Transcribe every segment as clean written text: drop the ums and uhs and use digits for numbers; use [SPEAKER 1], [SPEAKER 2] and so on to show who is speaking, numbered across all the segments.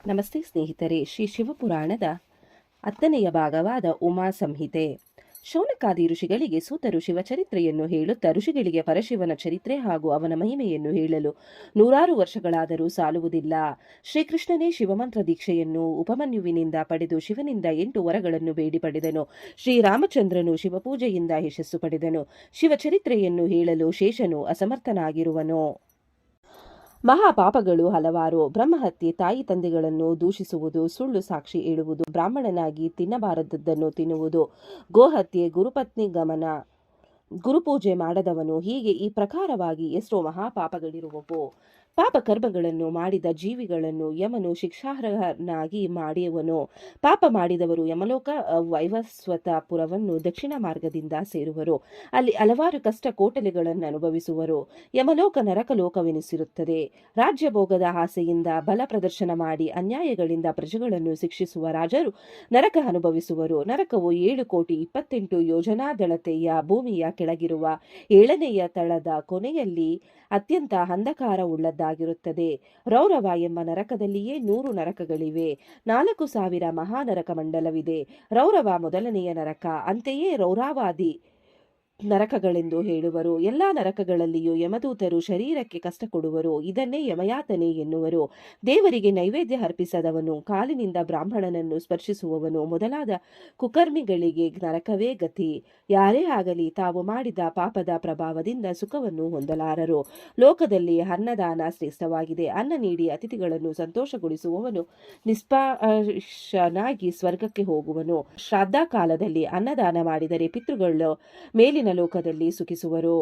[SPEAKER 1] ನಮಸ್ತೆ ಸ್ನೇಹಿತರೆ. ಶ್ರೀ ಶಿವಪುರಾಣದ 10ನೆಯ ಭಾಗವಾದ ಉಮಾ ಸಂಹಿತೆ. ಶೌನಕಾದಿ ಋಷಿಗಳಿಗೆ ಸೂತರು ಶಿವಚರಿತ್ರೆಯನ್ನು ಹೇಳುತ್ತಾ ಋಷಿಗಳಿಗೆ ಪರಶಿವನ ಚರಿತ್ರೆ ಹಾಗೂ ಅವನ ಮಹಿಮೆಯನ್ನು ಹೇಳಲು 100 ವರ್ಷಗಳಾದರೂ ಸಾಲುವುದಿಲ್ಲ. ಶ್ರೀಕೃಷ್ಣನೇ ಶಿವಮಂತ್ರ ದೀಕ್ಷೆಯನ್ನು ಉಪಮನ್ಯುವಿನಿಂದ ಪಡೆದು ಶಿವನಿಂದ 8 ವರಗಳನ್ನು ಬೇಡಿ ಪಡೆದನು. ಶ್ರೀರಾಮಚಂದ್ರನು ಶಿವಪೂಜೆಯಿಂದ ಯಶಸ್ಸು ಪಡೆದನು. ಶಿವಚರಿತ್ರೆಯನ್ನು ಹೇಳಲು ಶೇಷನು ಅಸಮರ್ಥನಾಗಿರುವನು. ಮಹಾಪಾಪಗಳು ಹಲವಾರು: ಬ್ರಹ್ಮಹತ್ಯೆ, ತಾಯಿ ತಂದೆಗಳನ್ನು ದೂಷಿಸುವುದು, ಸುಳ್ಳು ಸಾಕ್ಷಿ ಹೇಳುವುದು, ಬ್ರಾಹ್ಮಣನಾಗಿ ತಿನ್ನಬಾರದದ್ದನ್ನು ತಿನ್ನುವುದು, ಗೋಹತ್ಯೆ, ಗುರುಪತ್ನಿ ಗಮನ, ಗುರುಪೂಜೆ ಮಾಡದವನು. ಹೀಗೆ ಈ ಪ್ರಕಾರವಾಗಿ ಎಷ್ಟೋ ಮಹಾಪಾಪಗಳಿರುವವು. ಪಾಪಕರ್ಮಗಳನ್ನು ಮಾಡಿದ ಜೀವಿಗಳನ್ನು ಯಮನು ಶಿಕ್ಷಾರ್ಹನಾಗಿ ಮಾಡುವನು. ಪಾಪ ಮಾಡಿದವರು ಯಮಲೋಕ ವೈವಸ್ವತಪುರವನ್ನು ದಕ್ಷಿಣ ಮಾರ್ಗದಿಂದ ಸೇರುವರು. ಅಲ್ಲಿ ಹಲವಾರು ಕಷ್ಟ ಕೋಟಲೆಗಳನ್ನು ಅನುಭವಿಸುವರು. ಯಮಲೋಕ ನರಕಲೋಕವೆನಿಸಿರುತ್ತದೆ. ರಾಜ್ಯಭೋಗದ ಆಸೆಯಿಂದ ಬಲ ಪ್ರದರ್ಶನ ಮಾಡಿ ಅನ್ಯಾಯಗಳಿಂದ ಪ್ರಜೆಗಳನ್ನು ಶಿಕ್ಷಿಸುವ ರಾಜರು ನರಕ ಅನುಭವಿಸುವರು. ನರಕವು 7,28 ಯೋಜನಾದಳತೆಯ ಭೂಮಿಯ ಕೆಳಗಿರುವ 7ನೆಯ ತಳದ ಕೊನೆಯಲ್ಲಿ ಅತ್ಯಂತ ಅಂಧಕಾರವುಳ್ಳದ್ದಾಗಿರುತ್ತದೆ. ರೌರವ ಎಂಬ ನರಕದಲ್ಲಿಯೇ 100 ನರಕಗಳಿವೆ. 4,000 ಮಹಾನರಕ ಮಂಡಲವಿದೆ. ರೌರವ ಮೊದಲನೆಯ ನರಕ. ಅಂತೆಯೇ ರೌರವಾದಿ ನರಕಗಳೆಂದು ಹೇಳುವರು. ಎಲ್ಲಾ ನರಕಗಳಲ್ಲಿಯೂ ಯಮದೂತರು ಶರೀರಕ್ಕೆ ಕಷ್ಟ ಕೊಡುವರು. ಇದನ್ನೇ ಯಮಯಾತನೆ ಎನ್ನುವರು. ದೇವರಿಗೆ ನೈವೇದ್ಯ ಅರ್ಪಿಸದವನು, ಕಾಲಿನಿಂದ ಬ್ರಾಹ್ಮಣನನ್ನು ಸ್ಪರ್ಶಿಸುವವನು ಮೊದಲಾದ ಕುಕರ್ಮಿಗಳಿಗೆ ನರಕವೇ ಗತಿ. ಯಾರೇ ಆಗಲಿ ತಾವು ಮಾಡಿದ ಪಾಪದ ಪ್ರಭಾವದಿಂದ ಸುಖವನ್ನು ಹೊಂದಲಾರರು. ಲೋಕದಲ್ಲಿ ಅನ್ನದಾನ ಶ್ರೇಷ್ಠವಾಗಿದೆ. ಅನ್ನ ನೀಡಿ ಅತಿಥಿಗಳನ್ನು ಸಂತೋಷಗೊಳಿಸುವವನು ನಿಷ್ಪಾಶನಾಗಿ ಸ್ವರ್ಗಕ್ಕೆ ಹೋಗುವನು. ಶ್ರಾದ್ದ ಕಾಲದಲ್ಲಿ ಅನ್ನದಾನ ಮಾಡಿದರೆ ಪಿತೃಗಳು ಮೇಲಿನ ಲೋಕದಲ್ಲಿ ಸುಖಿಸುವರು.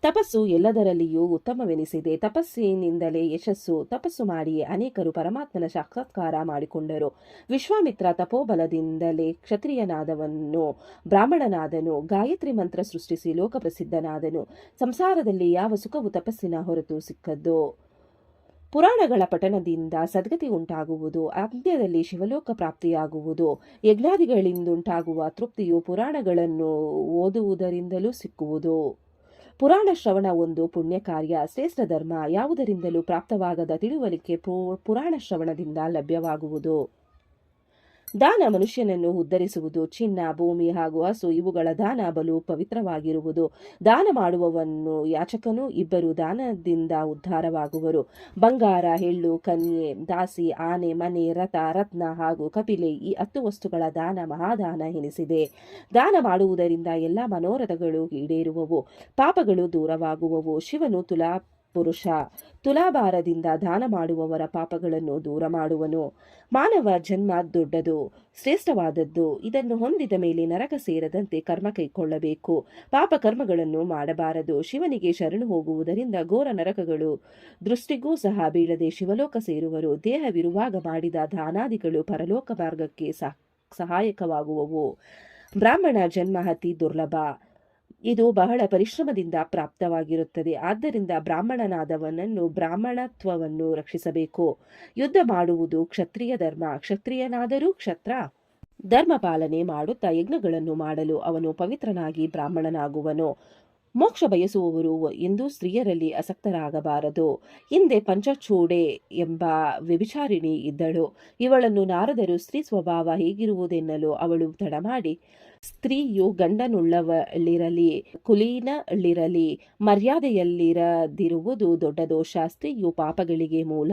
[SPEAKER 1] ತಪಸ್ಸು ಎಲ್ಲದರಲ್ಲಿಯೂ ಉತ್ತಮವೆನಿಸಿದೆ. ತಪಸ್ಸಿನಿಂದಲೇ ಯಶಸ್ಸು. ತಪಸ್ಸು ಮಾಡಿಯೇ ಅನೇಕರು ಪರಮಾತ್ಮನ ಸಾಕ್ಷಾತ್ಕಾರ ಮಾಡಿಕೊಂಡರು. ವಿಶ್ವಾಮಿತ್ರ ತಪೋಬಲದಿಂದಲೇ ಕ್ಷತ್ರಿಯನಾದವನು, ಬ್ರಾಹ್ಮಣನಾದನು. ಗಾಯತ್ರಿ ಮಂತ್ರ ಸೃಷ್ಟಿಸಿ ಲೋಕಪ್ರಸಿದ್ಧನಾದನು. ಸಂಸಾರದಲ್ಲಿ ಯಾವ ಸುಖವು ತಪಸ್ಸಿನ ಹೊರತು ಸಿಕ್ಕದ್ದು. ಪುರಾಣಗಳ ಪಠಣದಿಂದ ಸದ್ಗತಿ ಉಂಟಾಗುವುದು. ಅಂತ್ಯದಲ್ಲಿ ಶಿವಲೋಕ ಪ್ರಾಪ್ತಿಯಾಗುವುದು. ಯಜ್ಞಾದಿಗಳಿಂದುಂಟಾಗುವ ತೃಪ್ತಿಯು ಪುರಾಣಗಳನ್ನು ಓದುವುದರಿಂದಲೂ ಸಿಕ್ಕುವುದು. ಪುರಾಣ ಶ್ರವಣ ಒಂದು ಪುಣ್ಯ ಕಾರ್ಯ, ಶ್ರೇಷ್ಠ ಧರ್ಮ. ಯಾವುದರಿಂದಲೂ ಪ್ರಾಪ್ತವಾಗದ ತಿಳುವಳಿಕೆ ಪುರಾಣ ಶ್ರವಣದಿಂದ ಲಭ್ಯವಾಗುವುದು. ದಾನ ಮನುಷ್ಯನನ್ನು ಉದ್ಧರಿಸುವುದು. ಚಿನ್ನ, ಭೂಮಿ ಹಾಗೂ ಹಸು ಇವುಗಳ ದಾನ ಬಲು ಪವಿತ್ರವಾಗಿರುವುದು. ದಾನ ಮಾಡುವವನು ಯಾಚಕನು ಇಬ್ಬರು ದಾನದಿಂದ ಉದ್ಧಾರವಾಗುವರು. ಬಂಗಾರ, ಎಳ್ಳು, ಕನ್ಯೆ, ದಾಸಿ, ಆನೆ, ಮನೆ, ರಥ, ರತ್ನ ಹಾಗೂ ಕಪಿಲೆ ಈ 10 ವಸ್ತುಗಳ ದಾನ ಮಹಾದಾನ ಎನಿಸಿದೆ. ದಾನ ಮಾಡುವುದರಿಂದ ಎಲ್ಲ ಮನೋರಥಗಳು ಈಡೇರುವವು, ಪಾಪಗಳು ದೂರವಾಗುವವು. ಶಿವನು ಪುರುಷ. ತುಲಾಭಾರದಿಂದ ದಾನ ಮಾಡುವವರ ಪಾಪಗಳನ್ನು ದೂರ ಮಾಡುವನು. ಮಾನವ ಜನ್ಮ ದೊಡ್ಡದು, ಶ್ರೇಷ್ಠವಾದದ್ದು. ಇದನ್ನು ಹೊಂದಿದ ಮೇಲೆ ನರಕ ಸೇರದಂತೆ ಕರ್ಮ ಕೈಕೊಳ್ಳಬೇಕು. ಪಾಪ ಕರ್ಮಗಳನ್ನು ಮಾಡಬಾರದು. ಶಿವನಿಗೆ ಶರಣು ಹೋಗುವುದರಿಂದ ಘೋರ ನರಕಗಳು ದೃಷ್ಟಿಗೂ ಸಹ ಬೀಳದೆ ಶಿವಲೋಕ ಸೇರುವರು. ದೇಹವಿರುವಾಗ ಮಾಡಿದ ದಾನಾದಿಗಳು ಪರಲೋಕ ಮಾರ್ಗಕ್ಕೆ ಸಹಾಯಕವಾಗುವವು. ಬ್ರಾಹ್ಮಣ ಜನ್ಮ ಅತಿ ದುರ್ಲಭ. ಇದು ಬಹಳ ಪರಿಶ್ರಮದಿಂದ ಪ್ರಾಪ್ತವಾಗಿರುತ್ತದೆ. ಆದ್ದರಿಂದ ಬ್ರಾಹ್ಮಣನಾದವನನ್ನು ಬ್ರಾಹ್ಮಣತ್ವವನ್ನು ರಕ್ಷಿಸಬೇಕು. ಯುದ್ಧ ಮಾಡುವುದು ಕ್ಷತ್ರಿಯ ಧರ್ಮ. ಕ್ಷತ್ರಿಯನಾದರೂ ಕ್ಷತ್ರ ಧರ್ಮ ಪಾಲನೆ ಮಾಡುತ್ತಾ ಯಜ್ಞಗಳನ್ನು ಮಾಡಲು ಅವನು ಪವಿತ್ರನಾಗಿ ಬ್ರಾಹ್ಮಣನಾಗುವನು. ಮೋಕ್ಷ ಬಯಸುವವರು ಎಂದೂ ಸ್ತ್ರೀಯರಲ್ಲಿ ಆಸಕ್ತರಾಗಬಾರದು. ಹಿಂದೆ ಪಂಚಚೂಡೆ ಎಂಬ ವ್ಯಭಿಚಾರಿಣಿ ಇದ್ದಳು. ಇವಳನ್ನು ನಾರದರು ಸ್ತ್ರೀ ಸ್ವಭಾವ ಹೇಗಿರುವುದೆನ್ನಲು ಅವಳು ತಡಮಾಡಿ, ಸ್ತ್ರೀಯು ಗಂಡನುಳ್ಳವಳಿರಲಿ, ಕುಲೀನಳಿರಲಿ, ಮರ್ಯಾದೆಯಲ್ಲಿರದಿರುವುದು ದೊಡ್ಡ ದೋಷ. ಸ್ತ್ರೀಯು ಪಾಪಗಳಿಗೆ ಮೂಲ.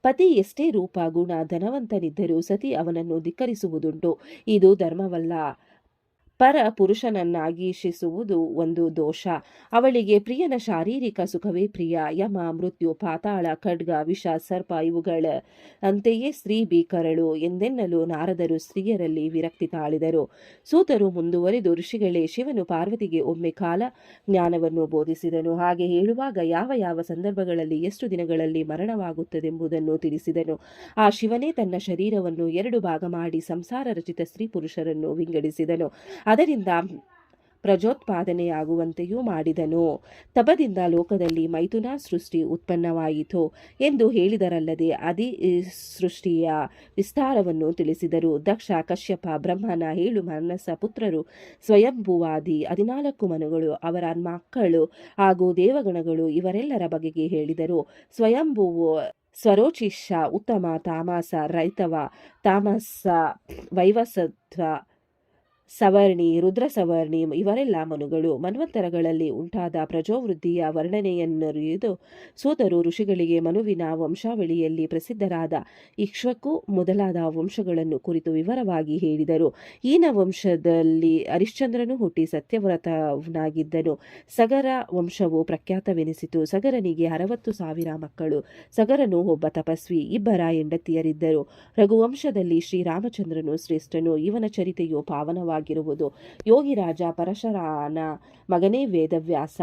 [SPEAKER 1] ಪತಿ ಎಷ್ಟೇ ರೂಪ, ಗುಣ, ಧನವಂತನಿದ್ದರೂ ಸತಿ ಅವನನ್ನು ಧಿಕ್ಕರಿಸುವುದುಂಟು. ಇದು ಧರ್ಮವಲ್ಲ. ಪರ ಪುರುಷನನ್ನಾಕರ್ಷಿಸುವುದು ಒಂದು ದೋಷ. ಅವಳಿಗೆ ಪ್ರಿಯನ ಶಾರೀರಿಕ ಸುಖವೇ ಪ್ರಿಯ. ಯಮ, ಮೃತ್ಯು, ಪಾತಾಳ, ಖಡ್ಗ, ವಿಷ, ಸರ್ಪ ಇವುಗಳ ಅಂತೆಯೇ ಸ್ತ್ರೀ ಭೀಕರಳು ಎಂದೆನ್ನಲು ನಾರದರು ಸ್ತ್ರೀಯರಲ್ಲಿ ವಿರಕ್ತಿ ತಾಳಿದರು. ಸೂತರು ಮುಂದುವರೆದು, ಋಷಿಗಳೇ, ಶಿವನು ಪಾರ್ವತಿಗೆ ಒಮ್ಮೆ ಕಾಲ ಜ್ಞಾನವನ್ನು ಬೋಧಿಸಿದನು. ಹಾಗೆ ಹೇಳುವಾಗ ಯಾವ ಯಾವ ಸಂದರ್ಭಗಳಲ್ಲಿ ಎಷ್ಟು ದಿನಗಳಲ್ಲಿ ಮರಣವಾಗುತ್ತದೆಂಬುದನ್ನು ತಿಳಿಸಿದನು. ಆ ಶಿವನೇ ತನ್ನ ಶರೀರವನ್ನು 2 ಭಾಗ ಮಾಡಿ ಸಂಸಾರ ರಚಿತ ಸ್ತ್ರೀ ಪುರುಷರನ್ನು ವಿಂಗಡಿಸಿದನು. ಅದರಿಂದ ಪ್ರಜೋತ್ಪಾದನೆಯಾಗುವಂತೆಯೂ ಮಾಡಿದನು. ತಪದಿಂದ ಲೋಕದಲ್ಲಿ ಮೈಥುನ ಸೃಷ್ಟಿ ಉತ್ಪನ್ನವಾಯಿತು ಎಂದು ಹೇಳಿದರಲ್ಲದೆ ಸೃಷ್ಟಿಯ ವಿಸ್ತಾರವನ್ನು ತಿಳಿಸಿದರು. ದಕ್ಷ, ಕಶ್ಯಪ, ಬ್ರಹ್ಮನ 7 ಮಾನಸ ಪುತ್ರರು, ಸ್ವಯಂಭುವಾದಿ 14 ಮನುಗಳು, ಅವರ ಮಕ್ಕಳು ಹಾಗೂ ದೇವಗಣಗಳು ಇವರೆಲ್ಲರ ಬಗೆಗೆ ಹೇಳಿದರು. ಸ್ವಯಂಭುವು ಸ್ವರೋಚಿಷ ಉತ್ತಮ ತಾಮಸ ರೈತವ ತಾಮಸ ವೈವಸತ್ವ ಸವರ್ಣಿ ರುದ್ರ ಸವರ್ಣಿ ಇವರೆಲ್ಲ ಮನುಗಳು. ಮನ್ವಂತರಗಳಲ್ಲಿ ಉಂಟಾದ ಪ್ರಜೋವೃದ್ಧಿಯ ವರ್ಣನೆಯನ್ನರಿಯುವುದು ಸೂತರು ಋಷಿಗಳಿಗೆ ಮನುವಿನ ವಂಶಾವಳಿಯಲ್ಲಿ ಪ್ರಸಿದ್ಧರಾದ ಇಕ್ಷ್ವಾಕು ಮೊದಲಾದ ವಂಶಗಳನ್ನು ಕುರಿತು ವಿವರವಾಗಿ ಹೇಳಿದರು. ಈನ ವಂಶದಲ್ಲಿ ಹರಿಶ್ಚಂದ್ರನು ಹುಟ್ಟಿ ಸತ್ಯವ್ರತನಾಗಿದ್ದನು. ಸಗರ ವಂಶವು ಪ್ರಖ್ಯಾತವೆನಿಸಿತು. ಸಗರನಿಗೆ 60,000 ಮಕ್ಕಳು. ಸಗರನು ಒಬ್ಬ ತಪಸ್ವಿ, 2 ಹೆಂಡತಿಯರಿದ್ದರು. ರಘುವಂಶದಲ್ಲಿ ಶ್ರೀರಾಮಚಂದ್ರನು ಶ್ರೇಷ್ಠನು. ಇವನ ಚರಿತೆಯು ಪಾವನವಾಗಿರುವುದು. ಯೋಗಿರಾಜ ಪರಶುರಾಮನ ಮಗನೇ ವೇದವ್ಯಾಸ,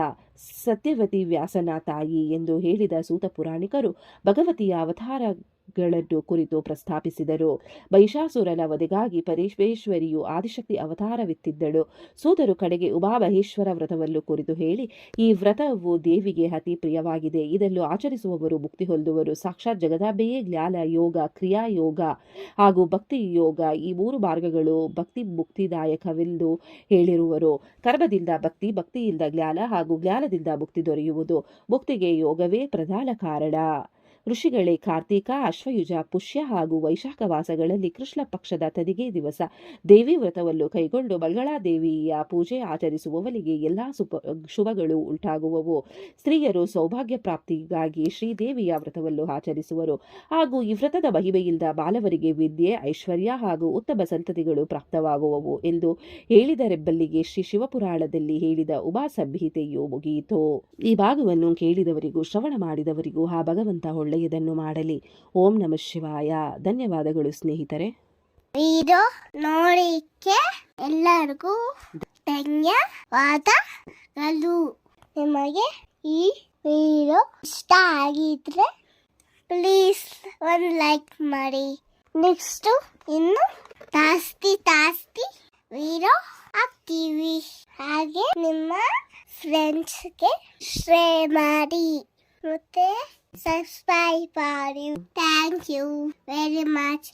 [SPEAKER 1] ಸತ್ಯವತಿ ವ್ಯಾಸನ ತಾಯಿ ಎಂದು ಹೇಳಿದ ಸೂತ ಪುರಾಣಿಕರು ಭಗವತಿಯ ಅವತಾರಗಳನ್ನು ಕುರಿತು ಪ್ರಸ್ತಾಪಿಸಿದರು. ಮಹಿಷಾಸುರನ ವಧೆಗಾಗಿ ಪರಮೇಶ್ವರಿಯು ಆದಿಶಕ್ತಿ ಅವತಾರವೆತ್ತಿದ್ದಳು. ಸೂತರು ಕಡೆಗೆ ಉಮಾಮಹೇಶ್ವರ ವ್ರತವನ್ನು ಕುರಿತು ಹೇಳಿ, ಈ ವ್ರತವು ದೇವಿಗೆ ಅತಿ ಪ್ರಿಯವಾಗಿದೆ. ಇದನ್ನು ಆಚರಿಸುವವರು ಮುಕ್ತಿ ಹೊಂದುವರು. ಸಾಕ್ಷಾತ್ ಜಗದಾಂಬೆಯೇ ಜ್ಞಾನ ಯೋಗ, ಕ್ರಿಯಾ ಯೋಗ ಹಾಗೂ ಭಕ್ತಿ ಯೋಗ ಈ 3 ಮಾರ್ಗಗಳು ಭಕ್ತಿ ಮುಕ್ತಿದಾಯಕವೆಂದು ಹೇಳಿರುವರು. ಕರ್ಮದಿಂದ ಭಕ್ತಿ, ಭಕ್ತಿಯಿಂದ ಜ್ಞಾನ ಹಾಗೂ ಜ್ಞಾನದಿಂದ ಮುಕ್ತಿ ದೊರೆಯುವುದು. ಮುಕ್ತಿಗೆ ಯೋಗವೇ ಪ್ರಧಾನ ಕಾರಣ. ಋಷಿಗಳೇ, ಕಾರ್ತೀಕ, ಅಶ್ವಯುಜ, ಪುಷ್ಯ ಹಾಗೂ ವೈಶಾಖ ಮಾಸಗಳಲ್ಲಿ ಕೃಷ್ಣ ಪಕ್ಷದ ತದಿಗೆ ದಿವಸ ದೇವಿ ವ್ರತವನ್ನು ಕೈಗೊಂಡು ಮಂಗಳಾದೇವಿಯ ಪೂಜೆ ಆಚರಿಸುವವನಿಗೆ ಎಲ್ಲಾ ಶುಭಗಳು ಉಂಟಾಗುವವು. ಸ್ತ್ರೀಯರು ಸೌಭಾಗ್ಯ ಪ್ರಾಪ್ತಿಗಾಗಿ ಶ್ರೀದೇವಿಯ ವ್ರತವನ್ನು ಆಚರಿಸುವರು ಹಾಗೂ ಈ ವ್ರತದ ಮಹಿಮೆಯಿಂದ ಬಾಲವರಿಗೆ ವಿದ್ಯೆ, ಐಶ್ವರ್ಯ ಹಾಗೂ ಉತ್ತಮ ಸಂತತಿಗಳು ಪ್ರಾಪ್ತವಾಗುವವು ಎಂದು ಹೇಳಿದರೆಂಬಲ್ಲಿಗೆ ಶ್ರೀ ಶಿವಪುರಾಣದಲ್ಲಿ ಹೇಳಿದ ಉಮಾ ಸಂಹಿತೆಯು ಮುಗಿಯಿತು. ಈ ಭಾಗವನ್ನು ಕೇಳಿದವರಿಗೂ ಶ್ರವಣ ಮಾಡಿದವರಿಗೂ ಆ ಭಗವಂತ ಒಳ್ಳೆಯದನ್ನು ಮಾಡಲಿ. ಓಂ ನಮಃ ಶಿವಾಯ. ಧನ್ಯವಾದಗಳು ಸ್ನೇಹಿತರೆ.
[SPEAKER 2] ವಿಡಿಯೋ ನೋಡಿಕ್ಕೆ ಎಲ್ಲರಿಗೂ ಧನ್ಯವಾದಗಳು. ನಿಮಗೆ ಈ ವಿಡಿಯೋ ಇಷ್ಟ ಆಗಿದ್ರೆ ಪ್ಲೀಸ್ ಒಂದು ಲೈಕ್ ಮಾಡಿ. ನೆಕ್ಸ್ಟ್ ಇನ್ನು ಜಾಸ್ತಿ ವಿಡಿಯೋ ಹಾಕ್ತೀವಿ. ಹಾಗೆ ನಿಮ್ಮ ಫ್ರೆಂಡ್ಸ್ಗೆ ಶೇರ್ ಮಾಡಿ ಮತ್ತೆ subscribe. Thank you very much.